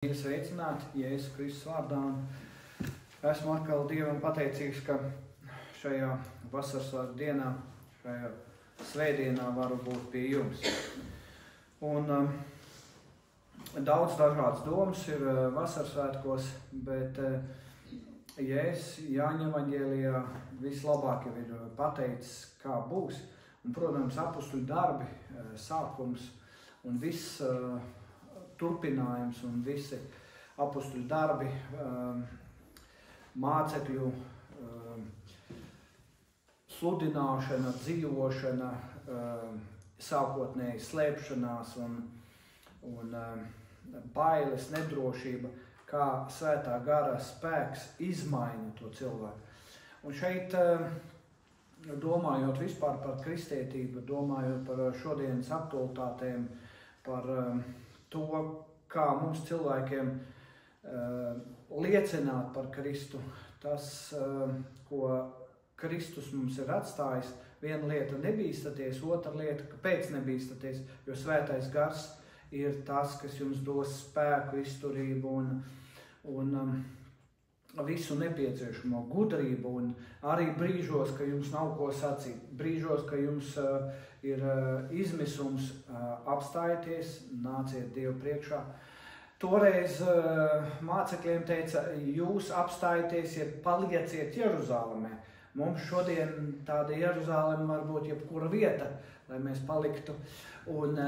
Ir sveicināti Jēzus Kristus vārdā. Esmu atkal Dievam pateicīgs, ka šajā vasarsvētku dienā, šajā svētdienā varu būt pie jums. Un daudz dažādas domas ir vasarsvētkos, bet Jēzus Jāņa evaņģēlijā vislabāk jau ir pateicis, kā būs. Un, protams, apustuļu darbi, sākums un viss turpinājums un visi apustuļu darbi, mācekļu sludināšana, dzīvošana, sākotnēji slēpšanās un bailes, nedrošība, kā svētā gara spēks izmaina to cilvēku. Un šeit, domājot vispār par kristietību, domājot par šodienas aktualitātēm, par to, kā mums cilvēkiem liecināt par Kristu, tas, ko Kristus mums ir atstājis. Viena lieta nebīstaties, otra lieta, kāpēc nebīstaties, jo svētais gars ir tas, kas jums dos spēku, izturību un visu nepieciešamo gudrību, un arī brīžos, ka jums nav ko sacīt, brīžos, ka jums ir izmisums, apstājieties, nāciet Dievu priekšā. Toreiz mācekļiem teica, jūs apstājieties, ja palieciet Jeruzalemē. Mums šodien tāda Jeruzaleme var būt jebkura vieta, lai mēs paliktu un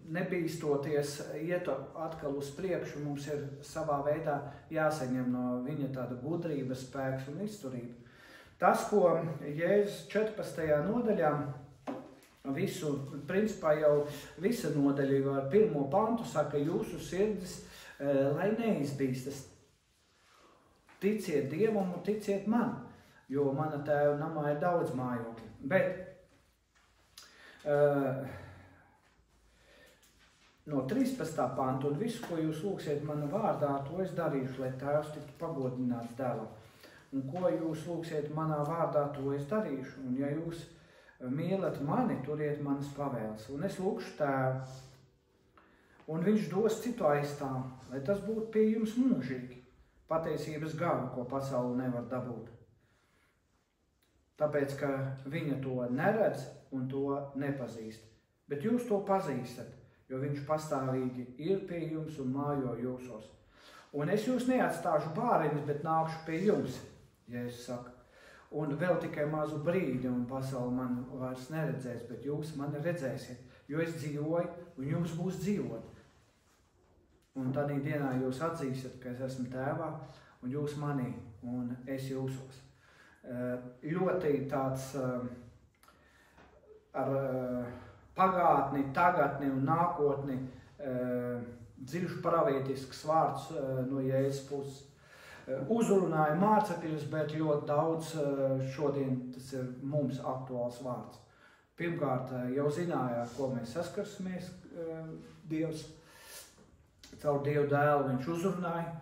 nebīstoties iet atkal uz priekšu, mums ir savā veidā jāsaņem no viņa tāda gudrības, spēks un izturība. Tas, ko Jēzus 14. nodaļā, principā jau visa nodaļa ar 1. pantu saka, jūsu sirdis, lai neizbīstas. Ticiet Dievam un ticiet man, jo mana tēva namā ir daudz mājokļu. Bet no 13. pantu un visu, ko jūs lūgsiet mana vārdā, to es darīšu, lai tēvs tiktu pagodināts dēlam. Un ko jūs lūgsiet manā vārdā, to es darīšu. Un ja jūs mīlat mani, turiet manas pavēles. Un es lūgšu tēvu, un viņš dos citu aizstāvu, lai tas būtu pie jums mūžīgi. Patiesības garu, ko pasaule nevar dabūt. Tāpēc, ka viņa to neredz un to nepazīst. Bet jūs to pazīstat, jo viņš pastāvīgi ir pie jums un mājo jūsos. Un es jūs neatstāšu bāriņus, bet nākšu pie jums, Jēzus saka. Un vēl tikai mazu brīdi, un pasaule man vairs neredzēs, bet jūs mani redzēsiet, jo es dzīvoju, un jums būs dzīvot. Un tādā dienā jūs atzīsiet, ka es esmu tēvā, un jūs manī, un es jūsos. Ļoti tāds ar pagātni, tagadni un nākotni dziļš pravietisks vārds no Jēzus puses. Uzrunāja mācekļus, bet ļoti daudz šodien tas ir mums aktuāls vārds. Pirmkārt, jau zināja, ko mēs saskarsimies Dievs. Caur Dievu dēlu viņš uzrunāja.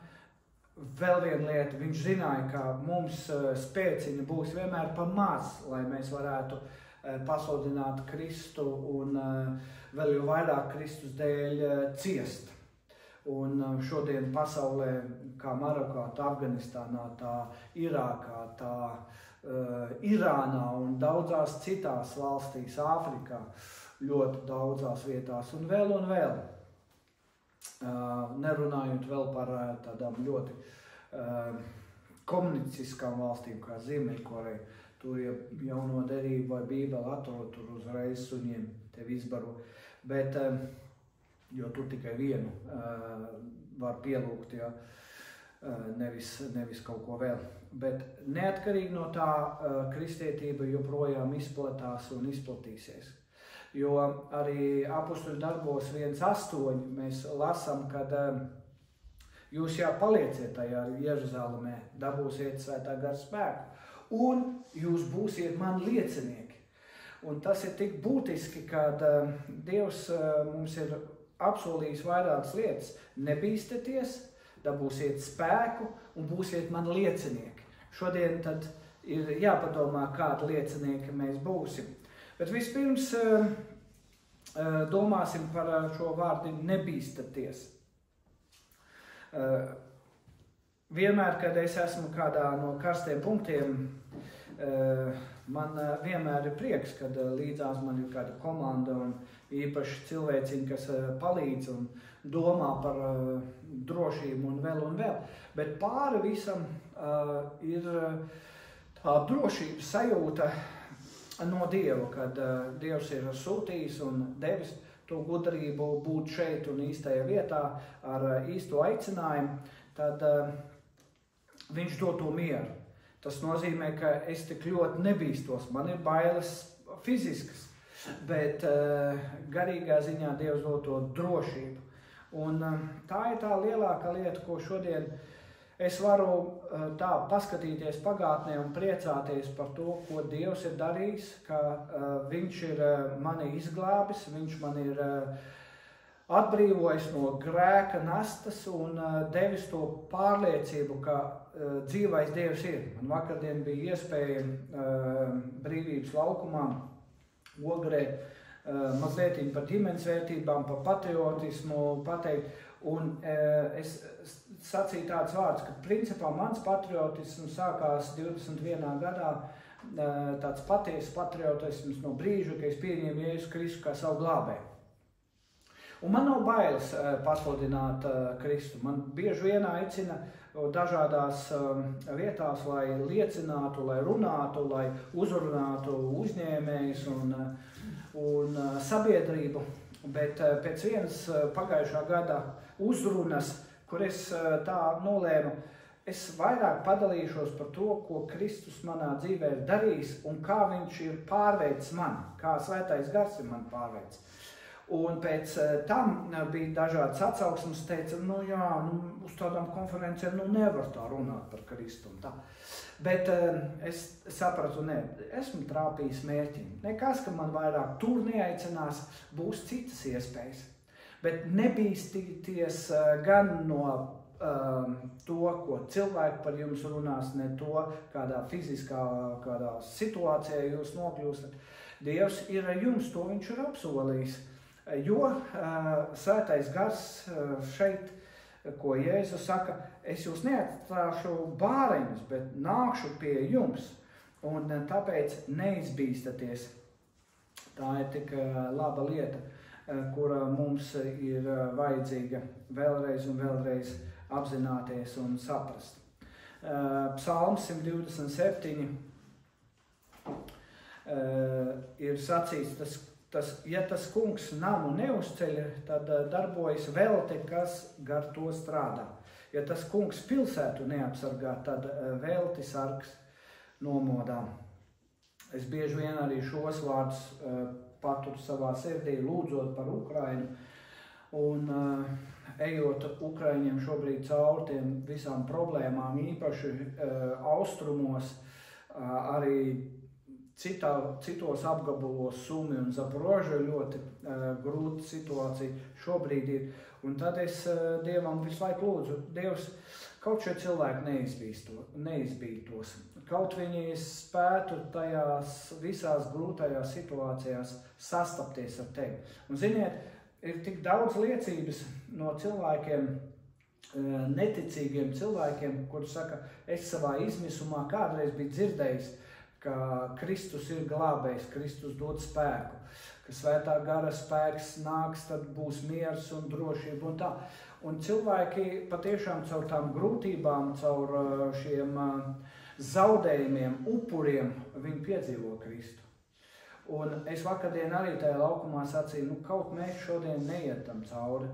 Vēl viena lieta, viņš zināja, ka mums spēciņa būs vienmēr par maz, lai mēs varētu pasludināt Kristu un vēl jau vairāk Kristus dēļ ciest. Un šodien pasaulē, kā Marokā, tā Afganistānā, tā Irākā, tā Irānā un daudzās citās valstīs, Āfrikā, ļoti daudzās vietās un vēl. Nerunājot vēl par tādām ļoti komunistiskām valstīm, kā Ziemeļkoreja. Tur jauno derību vai bībeli atrod, tur uzreiz suņiem tevi izbaro. Bet, jo tur tikai vienu var pielūgt, ja, nevis kaut ko vēl. Bet neatkarīgi no tā kristietība joprojām izplatās un izplatīsies. Jo arī apustuļu darbos 1.8 mēs lasām, kad jūs palieciet tajā Jeruzalemē, dabūsiet svētā gara spēku un jūs būsiet mani liecinieki. Un tas ir tik būtiski, kad Dievs mums ir apsolījis vairākas lietas. Nebīstaties, dabūsiet spēku un būsiet mani liecinieki. Šodien tad ir jāpadomā, kādi liecinieki mēs būsim. Bet vispirms domāsim par šo vārdu nebīstaties. Vienmēr, kad es esmu kādā no karstiem punktiem, man vienmēr ir prieks, kad līdzās man ir kāda komanda un īpaši cilvēciņi, kas palīdz un domā par drošību un vēl. Bet pāri visam ir tā drošības sajūta no Dieva, kad Dievs ir sūtījis un devis to gudrību būt šeit un īstajā vietā ar īsto aicinājumu, tad viņš dod to mieru. Tas nozīmē, ka es tik ļoti nebīstos. Man ir bailes fiziskas, bet garīgā ziņā Dievs dod to drošību. Un tā ir tā lielākā lieta, ko šodien es varu tā paskatīties pagātnē un priecāties par to, ko Dievs ir darījis, ka viņš ir mani izglābis, viņš man ir atbrīvojis no grēka nastas un devis to pārliecību, ka dzīvais Dievs ir. Man vakardien bija iespēja brīvības laukumā Ogrē mazliet par ģimenes vērtībām, par patriotismu pateikt. Un es sacīju tāds vārds, ka principā mans patriotisms sākās 21. gadā, tāds patiesas patriotisms no brīža, ka es pieņēmu Jēzu Kristu kā savu glābēju. Un man nav bailes pasludināt Kristu. Man bieži vien aicina dažādās vietās, lai liecinātu, lai runātu, lai uzrunātu uzņēmējus un sabiedrību. Bet pēc vienas pagājušā gada uzrunas, kur es tā nolēmu, es vairāk padalīšos par to, ko Kristus manā dzīvē ir darījis un kā viņš ir pārveicis mani, kā Svētais Gars ir mani pārveicis. Un pēc tam bija dažādas atsauksmes, teica, uz tādām konferencēm nevar tā runāt par Kristu un tā. Bet es sapratu, esmu trāpījis mērķim. Nekas, ka man vairāk tur neaicinās, būs citas iespējas. Bet nebīstīties gan no to, ko cilvēki par jums runās, ne to, kādā fiziskā kādā situācijā jūs nokļūstat. Dievs ir ar jums, to viņš ir apsolījis. Jo Svētais Gars šeit, ko Jēzus saka, es jūs neatstāšu bāreņus, bet nākšu pie jums, un tāpēc neizbīstaties. Tā ir tik laba lieta, kura mums ir vajadzīga vēlreiz un vēlreiz apzināties un saprast. Psalms 127 ir sacīts, ja tas kungs namu neuzceļ, tad darbojas velti, kas gar to strādā. Ja tas kungs pilsētu neapsargā, tad velti sargs nomodā. Es bieži vien arī šos vārdus paturu savā sirdī, lūdzot par Ukrainu. Un ejot Ukraiņiem šobrīd cauri tiem visām problēmām, īpaši austrumos, arī citos apgabalos Sumi un Zaporoža ļoti grūta situācija šobrīd ir. Un tad es Dievam visu laiku lūdzu, Dievs, kaut šie cilvēki neizbītos. Kaut viņi spētu tajās visās grūtajās situācijās sastapties ar tevi. Un ziniet, ir tik daudz liecības no cilvēkiem, neticīgiem cilvēkiem, kuri saka, es savā izmisumā kādreiz biju dzirdējis, ka Kristus ir glābējs, Kristus dod spēku, ka Svētā Gara spēks nāks, tad būs miers un drošība un tā. Un cilvēki patiešām caur tām grūtībām, caur šiem zaudējumiem, upuriem, viņi piedzīvo Kristu. Un es vakardien arī tajā laukumā sacīju, kaut mēs šodien neietam cauri,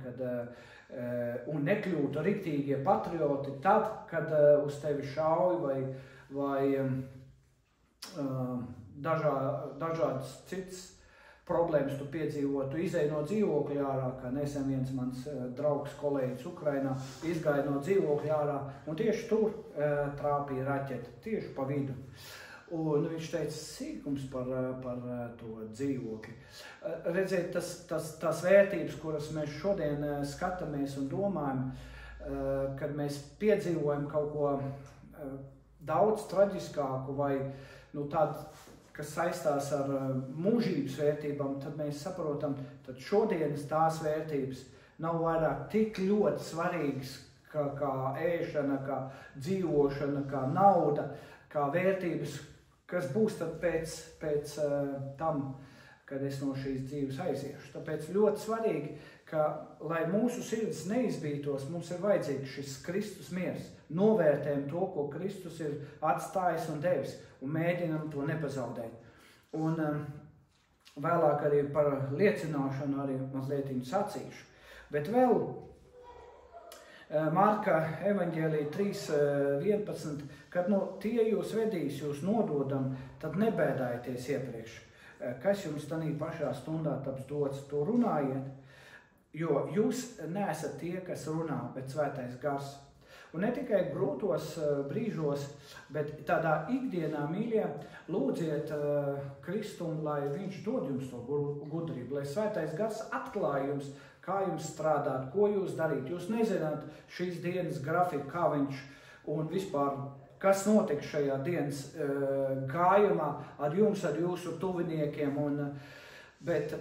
un nekļūtu riktīgie patrioti tad, kad uz tevi šauj vai dažādas citas problēmas tu piedzīvotu, izēj no dzīvokļa ārā, kā nesen viens mans draugs, kolēģis Ukrainā izgāja no dzīvokļa ārā, un tieši tur trāpīja raķete, tieši pa vidu. Un viņš teica sīkums par to dzīvokli. Redziet, tas vērtības, kuras mēs šodien skatāmies un domājam, kad mēs piedzīvojam kaut ko daudz traģiskāku vai tādu kas saistās ar mūžības vērtībām, tad mēs saprotam, tad šodienas tās vērtības nav vairāk tik ļoti svarīgas, kā ēšana, kā dzīvošana, kā nauda, kā vērtības, kas būs tad pēc tam, kad es no šīs dzīves aiziešu. Tāpēc ļoti svarīgi, ka, lai mūsu sirds neizbītos, mums ir vajadzīgs šis Kristus miers. Novērtējam to, ko Kristus ir atstājis un devis, un mēģinam to nepazaudēt. Un vēlāk arī par liecināšanu arī mazliet sacīšu. Bet vēl Marka evaņģēlija 3:11, kad tie jūs vedīs, jūs nododam, tad nebēdājieties iepriekš. Kas jums tanī pašā stundā taps dots, to runājiet, jo jūs neesat tie, kas runā, bet Svētais Gars. Un ne tikai grūtos brīžos, bet tādā ikdienā, mīļie, lūdziet Kristumu, lai viņš dod jums to gudrību, lai Svētais Gars atklāj jums, kā jums strādāt, ko jūs darīt. Jūs nezināt šīs dienas grafiku, kā viņš un vispār, kas notiks šajā dienas gājumā ar jums, ar jūsu tuviniekiem. Bet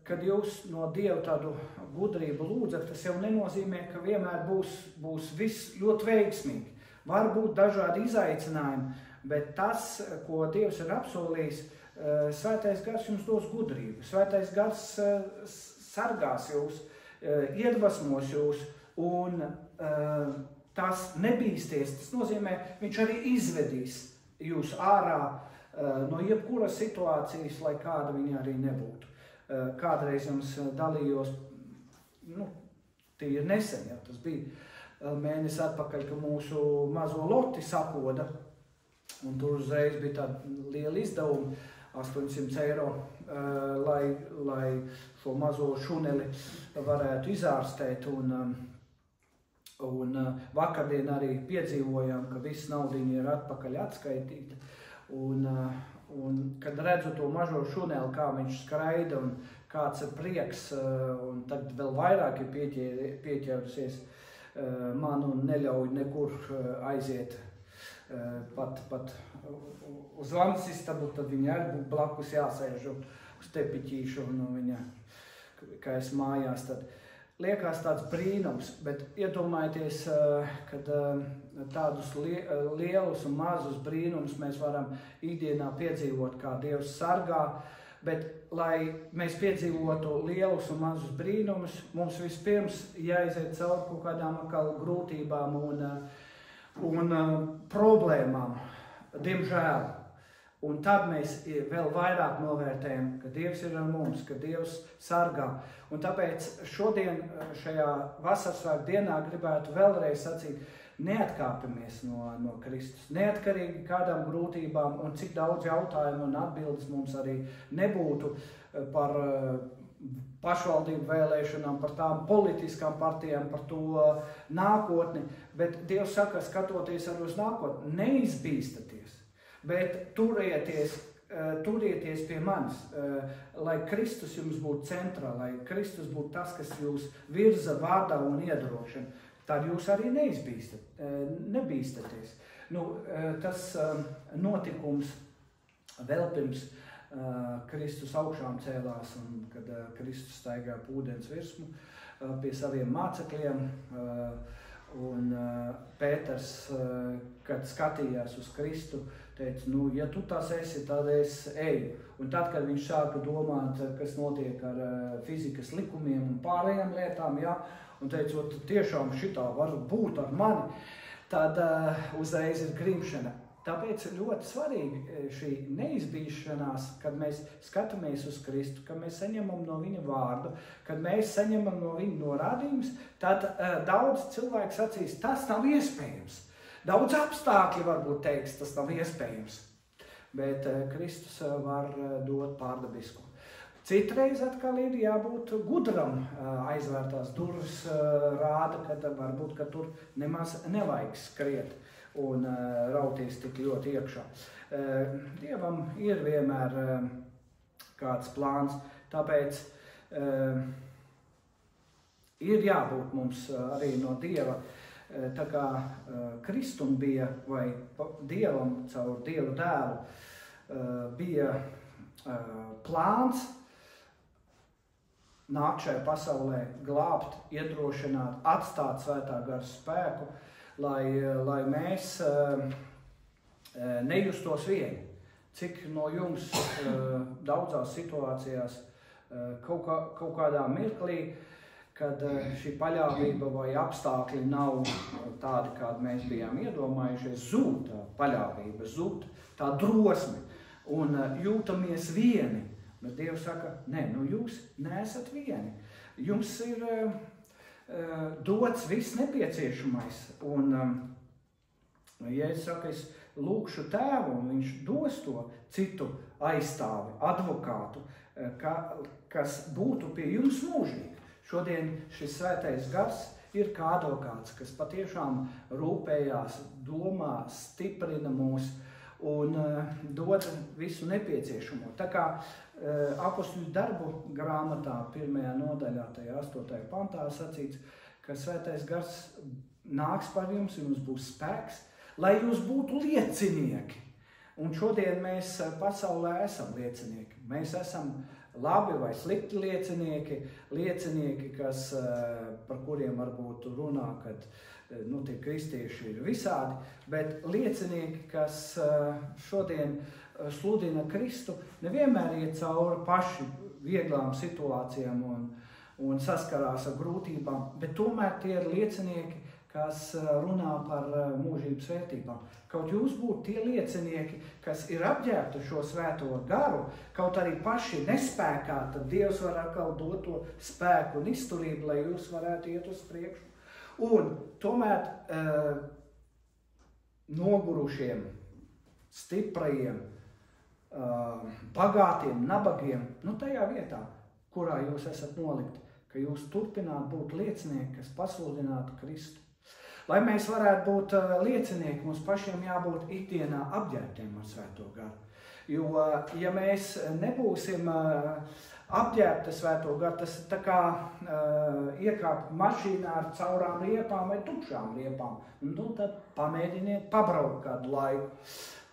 kad jūs no Dieva tādu gudrību lūdzat, tas jau nenozīmē, ka vienmēr būs viss ļoti veiksmīgi. Var būt dažādi izaicinājumi, bet tas, ko Dievs ir apsolījis, Svētais Gars jums dos gudrību. Svētais Gars sargās jūs, iedvesmos jūs un tas nebīsties. Tas nozīmē, viņš arī izvedīs jūs ārā no jebkuras situācijas, lai kāda viņa arī nebūtu. Kādreiz jums dalījos, tīri nesen, jau tas bija mēnesi atpakaļ, ka mūsu mazo loti sakoda, un tur uzreiz bija tāda liela izdevuma, 800 eiro, lai šo mazo šuneli varētu izārstēt. Un vakardien arī piedzīvojām, ka viss naudiņa ir atpakaļ atskaitīta. Un kad redzu to mazo šuneli, kā viņš skraida un kāds ir prieks, un tad vēl vairāk ir pieķērusies man un neļauj nekur aiziet pat uz Lamsistabu, tad viņa arī būtu blakus jāsēž uz tepiķīšu un viņa, kā es mājās, tad liekas tāds brīnums, bet iedomājieties, kad tādus lielus un mazus brīnumus mēs varam ikdienā piedzīvot, kā Dievs sargā, bet, lai mēs piedzīvotu lielus un mazus brīnumus, mums vispirms jāiziet cauri kaut kādām grūtībām un problēmām, diemžēl. Un tad mēs vēl vairāk novērtējam, ka Dievs ir ar mums, ka Dievs sargā. Un tāpēc šodien, šajā vasarsvētku dienā, gribētu vēlreiz sacīt, neatkāpjamies no Kristus. Neatkarīgi kādām grūtībām un cik daudz jautājumu un atbildes mums arī nebūtu par pašvaldību vēlēšanām, par tām politiskām partijām, par to nākotni. Bet Dievs saka, skatoties arī uz nākotni, neizbīstaties. Bet turieties pie manis, lai Kristus jums būtu centrā, lai Kristus būtu tas, kas jūs virza, vada un iedrošina. Tad jūs arī nebīstaties. Tas notikums vēl pirms Kristus augšām cēlās, un kad Kristus staigāja pa ūdens virsmu pie saviem mācekļiem, un Pēters, kad skatījās uz Kristu, teica, ja tu tas esi, tad es eju. Un tad, kad viņš sāka domāt, kas notiek ar fizikas likumiem un pārējām lietām, un teica, tiešām šitā var būt ar mani, tad uzreiz ir grimšana. Tāpēc ļoti svarīgi šī neizbīšanās, kad mēs skatāmies uz Kristu, kad mēs saņemam no viņa vārdu, kad mēs saņemam no viņa norādījumus, tad daudz cilvēku sacīs, tas nav iespējams. Daudz apstākļi varbūt teiks, tas nav iespējams, bet Kristus var dot pārdabisku. Citreiz atkal ir jābūt gudram, aizvērtās durvis rāda, ka varbūt, ka tur nemaz nevajag skriet un rauties tik ļoti iekšā. Dievam ir vienmēr kāds plāns, tāpēc ir jābūt mums arī no Dieva. Tā kā Kristum bija, vai Dievam caur Dievu dēlu, bija plāns nākt šajā pasaulē, glābt, iedrošināt, atstāt Svētā gara spēku, lai mēs nejustos vieni. Cik no jums daudzās situācijās kaut kādā mirklī, kad šī paļāvība vai apstākļi nav tādi, kādi mēs bijām iedomājušies, zūd tā paļāvība, zūd tā drosme un jūtamies vieni. Bet Dievs saka, nē, jūs neesat vieni. Jums ir dots viss nepieciešamais. Un, ja es saku, es lūkšu Tēvu, un viņš dos to citu aizstāvi, advokātu, kas būtu pie jums mūžīgi. Šodien šis svētais gars ir kā advokāts, kas patiešām rūpējās, domā, stiprina mūs un dod visu nepieciešamo. Tā kā Apostoļu darbu grāmatā 1. nodaļā, tajā 8. pantā sacīts, ka svētais gars nāks par jums, jums būs spēks, lai jūs būtu liecinieki. Un šodien mēs pasaulē esam liecinieki. Mēs esam labi vai slikti liecinieki, kas, par kuriem varbūt runā, kad tie kristieši ir visādi, bet liecinieki, kas šodien sludina Kristu, nevienmēr iet cauri paši vieglām situācijām un saskarās ar grūtībām, bet tomēr tie ir liecinieki, kas runā par mūžības vērtībām. Kaut jūs būtu tie liecinieki, kas ir apģērbti šo svēto garu, kaut arī paši nespēkā, tad Dievs var atkal dot to spēku un izturību, lai jūs varētu iet uz priekšu. Un tomēr nogurušiem, stiprajiem, bagātiem, nabagiem, tajā vietā, kurā jūs esat nolikti, ka jūs turpināt būt liecinieki, kas pasludinātu Kristu. Lai mēs varētu būt liecinieki, mums pašiem jābūt ikdienā apģērbtiem ar svēto garu. Jo, ja mēs nebūsim apģērbti svēto garu, tas ir tā kā iekāpt mašīnā ar caurām riepām vai tukšām riepām. Tad pamēģiniet pabraukt kādu laiku.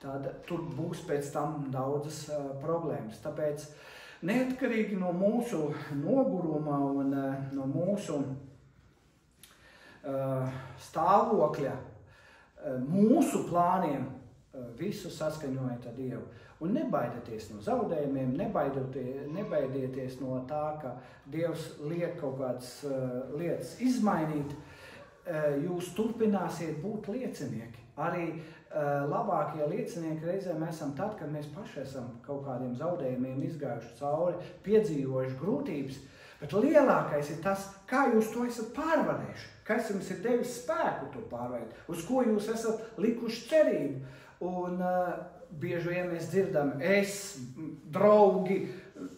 Tad tur būs pēc tam daudzas problēmas. Tāpēc neatkarīgi no mūsu noguruma un no mūsu stāvokļa, mūsu plāniem visu saskaņojot ar Dievu. Un nebaidieties no zaudējumiem, nebaidieties no tā, ka Dievs liek kaut kādas lietas izmainīt. Jūs turpināsiet būt liecinieki. Arī labākie liecinieki reizēm esam tad, kad mēs paši esam kaut kādiem zaudējumiem izgājuši cauri, piedzīvojuši grūtības. Bet lielākais ir tas, kā jūs to esat pārvarējuši, kas jums ir devis spēku to pārvarēt, uz ko jūs esat likuši cerību. Un bieži vien mēs dzirdam, draugi,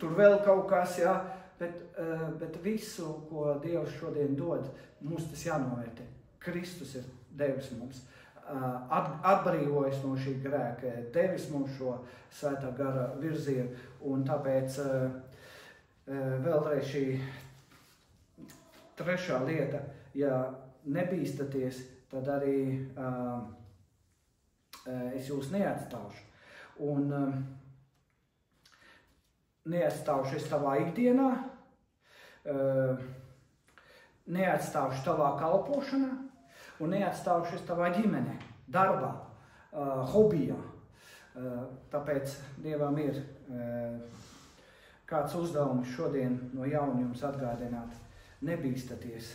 tur vēl kaut kas, jā, bet visu, ko Dievs šodien dod, mums tas jānovērtē. Kristus ir devis mums, atbrīvojis no šī grēka, devis mums šo svētā gara virzienu, un tāpēc vēlreiz šī trešā lieta, ja nebīstaties, tad arī es jūs neatstāšu. Un neatstāšu es tavā ikdienā, neatstāšu tavā kalpošanā un neatstāšu es tavā ģimenē, darbā, hobijā. Tāpēc Dievam ir kāds uzdevums šodien no jauna jums atgādināt. Nebīstaties,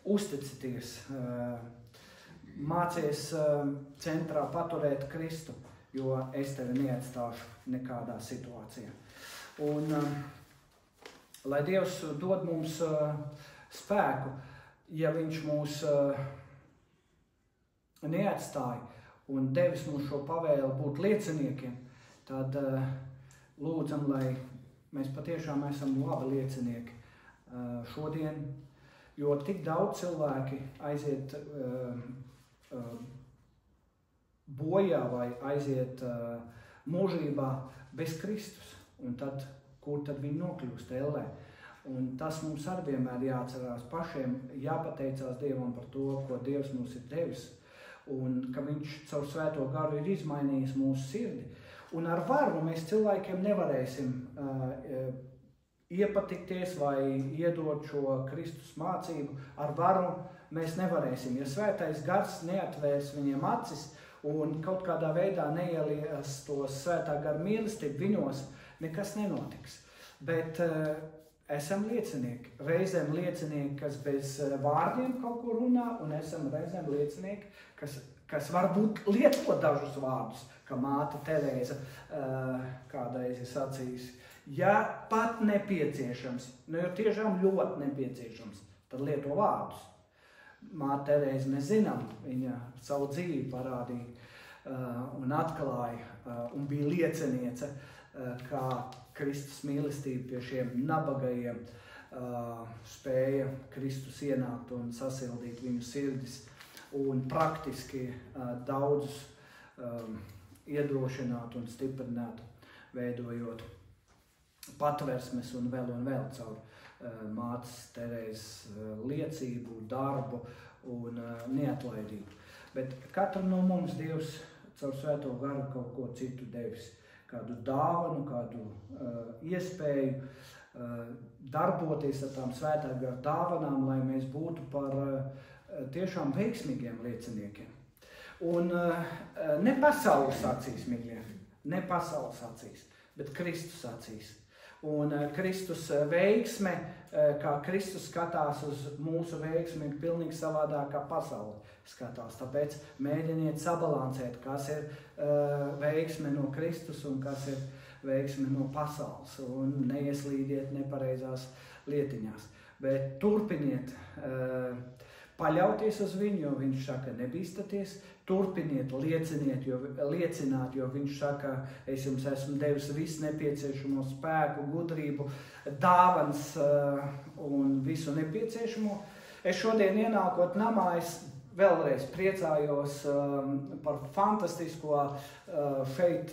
uzticieties, mācies centrā paturēt Kristu, jo es tevi neatstāšu nekādā situācijā. Un lai Dievs dod mums spēku, ja viņš mūs neatstāja un devis mums šo pavēli būt lieciniekiem, tad lūdzam, lai mēs patiešām esam labi liecinieki šodien, jo tik daudz cilvēki aiziet bojā vai aiziet mūžībā bez Kristus, un tad, kur tad viņi nokļūst ellē. Un tas mums arī vienmēr jāatcerās pašiem, jāpateicās Dievam par to, ko Dievs mums ir devis, un ka viņš caur svēto garu ir izmainījis mūsu sirdi. Un ar varu mēs cilvēkiem nevarēsim iepatikties vai iedot šo Kristus mācību. Ar varu mēs nevarēsim. Ja svētais gars neatvērs viņiem acis un kaut kādā veidā neielies to svētā gara mīlestību viņos, nekas nenotiks. Bet esam liecinieki. Reizēm liecinieki, kas bez vārdiem kaut ko runā, un esam reizēm liecinieki, kas varbūt lietot dažus vārdus, kā māte Terēza kādreiz ir sacījusi. Ja pat nepieciešams, jo tiešām ļoti nepieciešams, tad lieto vārdus. Māte Terēza, mēs zinām, viņa savu dzīvi parādīja un atklāja un bija lieciniece, kā Kristus mīlestība pie šiem nabagajiem spēja Kristus ienākt un sasildīt viņu sirdis un praktiski daudzus iedrošināt un stiprināt, veidojot patversmes un vēl caur mātes Terēzes liecību, darbu un neatlaidību. Bet katram no mums Dievs caur Svēto garu kaut ko citu devis. Kādu dāvanu, kādu iespēju darboties ar tām svētā gara dāvanām, lai mēs būtu par tiešām veiksmīgiem lieciniekiem. Un ne pasaules acīs, mīļie, ne pasaules acīs, bet Kristus acīs. Un Kristus veiksme, kā Kristus skatās uz mūsu veiksmi, ir pilnīgi savādāk kā pasaule skatās. Tāpēc mēģiniet sabalansēt, kas ir veiksme no Kristus un kas ir veiksme no pasaules. Un neieslīdiet nepareizās lietiņās. Bet turpiniet paļauties uz viņu, jo viņš saka, nebīstaties. Turpiniet, liecināt, jo viņš saka, es jums esmu devis visu nepieciešamo spēku, gudrību, dāvans un visu nepieciešamo. Es šodien ienākot namā, es vēlreiz priecājos par fantastisko šeit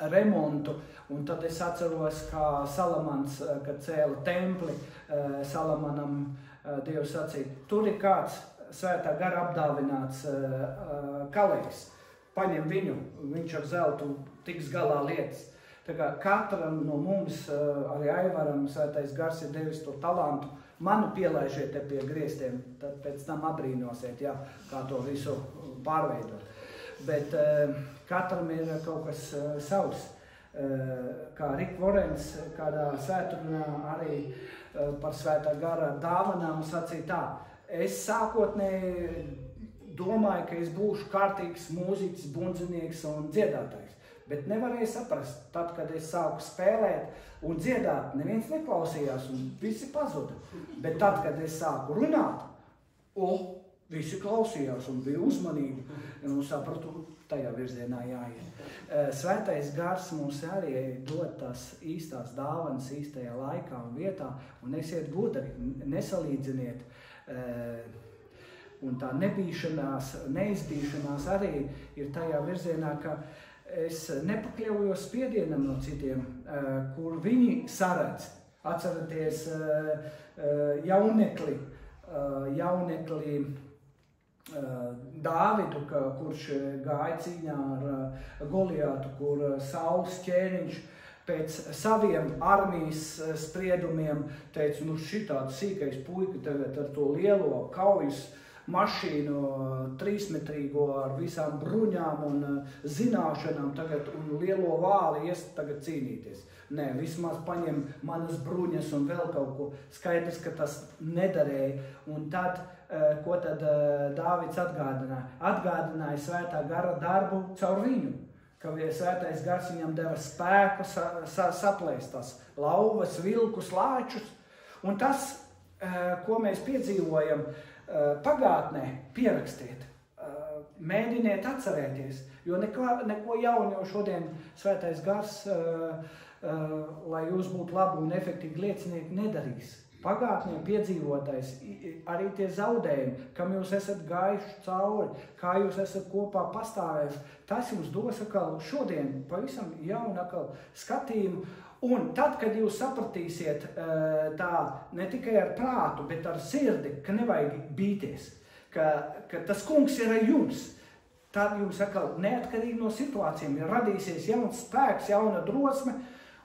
remontu, un tad es atceros, kā Salamans, kad cēla templi, Salamanam Dievs sacīja, tur ir kāds svētā gara apdāvināts kalējs. Paņem viņu, viņš ar zeltu tiks galā lietas. Tā kā katram no mums, arī Aivaram, svētais gars ir devis to talantu. Manu pielaižiet te pie griestiem, tad pēc tam abrīnosiet, jā, kā to visu pārveidot. Bet katram ir kaut kas savs. Kā Rik Vorens kādā svētdienā arī par svētā gara dāvanām sacīja tā. Es sākotnēji domāju, ka es būšu kārtīgs mūziķis, bundzinieks un dziedātājs, bet nevarēju saprast, tad, kad es sāku spēlēt un dziedāt, neviens neklausījās un visi pazuda. Bet tad, kad es sāku runāt, visi klausījās un bija uzmanīgi, un sapratu, tajā virzienā jāiet. Svētais gars mums arī dod tās īstās dāvanas īstajā laikā un vietā, un esiet gudri, nesalīdziniet. Un tā neizbīšanās arī ir tajā virzienā, ka es nepakļaujos spiedienam no citiem, kur viņi saredz. Atceraties jaunekli Dāvidu, kurš gāja cīņā ar Goliātu, kur Sauls ķēniņš pēc saviem armijas spriedumiem teica, šitāds sīkais puika tagad ar to lielo kaujas mašīnu, 3-metrīgo ar visām bruņām un zināšanām tagad un lielo vāli ies tagad cīnīties. Nē, vismaz paņem manas bruņas un vēl kaut ko. Skaidrs, ka tas nedarēja. Un tad, ko tad Dāvids atgādināja? Atgādināja svētā gara darbu caur viņu. Ka svētais gars viņam deva spēku saplēst tās lauvas, vilkus, lāčus. Un tas, ko mēs piedzīvojam pagātnē, pierakstiet. Mēģiniet atcerēties, jo neko jaunu jau šodien svētais gars, lai jūs būtu labi un efektīvi liecinieki, nedarīs. Pagātnē piedzīvotais, arī tie zaudējumi, kam jūs esat gājuši cauri, kā jūs esat kopā pastāvējuši, tas jums dos atkal šodien pavisam jaunu atkal skatījumu. Un tad, kad jūs sapratīsiet tā ne tikai ar prātu, bet ar sirdi, ka nevajag bīties, ka tas kungs ir ar jums, tad jums atkal neatkarīgi no situācijām ir radīsies jauns spēks, jauna drosme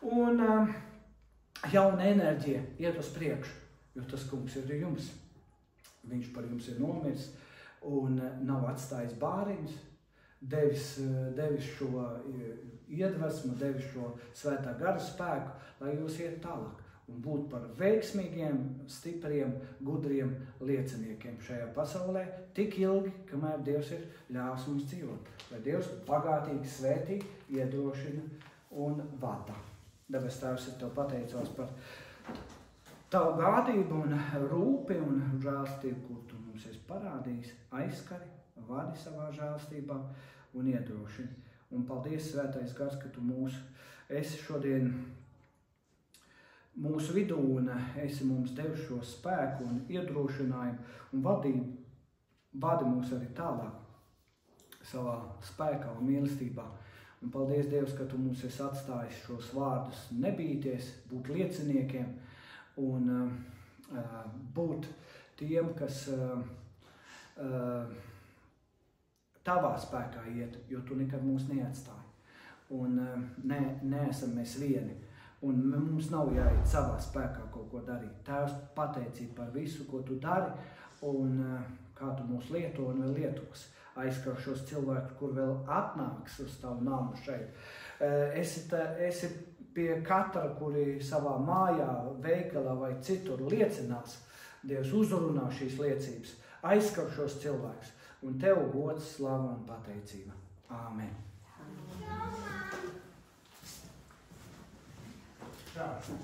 un jauna enerģija iet uz priekšu, jo tas kungs ir jums. Viņš par jums ir nomiris un nav atstājis bāriņus, devis šo iedvesmu, devis šo svētā gara spēku, lai jūs iet tālāk un būt par veiksmīgiem, stipriem, gudriem lieciniekiem šajā pasaulē tik ilgi, kamēr Dievs ir ļāvis mums dzīvot. Lai Dievs bagātīgi, svētīgi iedrošina un vada. Debes Tēvs, es Tev pateicos par Tavu gādību un rūpi un žēlstību, kur Tu mums esi parādījis, aizskari, vadi savā žēlstībā un iedrošini. Un paldies, Svētais Gars, ka Tu esi šodien mūsu vidū un esi mums devis šo spēku un iedrošinājumu un vadi mūs arī tālāk savā spēkā un mīlestībā. Un paldies, Dievs, ka Tu mums esi atstājis šos vārdus nebīties, būt lieciniekiem un būt tiem, kas Tavā spēkā iet, jo Tu nekad mūs neatstāji. Un neesam mēs vieni. Un mums nav jāiet savā spēkā kaut ko darīt. Tēvs, pateicība par visu, ko Tu dari un kā Tu mūs lieto un vēl lietos. Aizskar šos cilvēkus, kur vēl atnāks uz Tavu namu šeit. Esi pie katra, kuri savā mājā, veikalā vai citur liecinās. Dievs uzrunā šīs liecības. Aizskar šos cilvēkus. Un Tev gods, slava un pateicība. Āmen. Čau.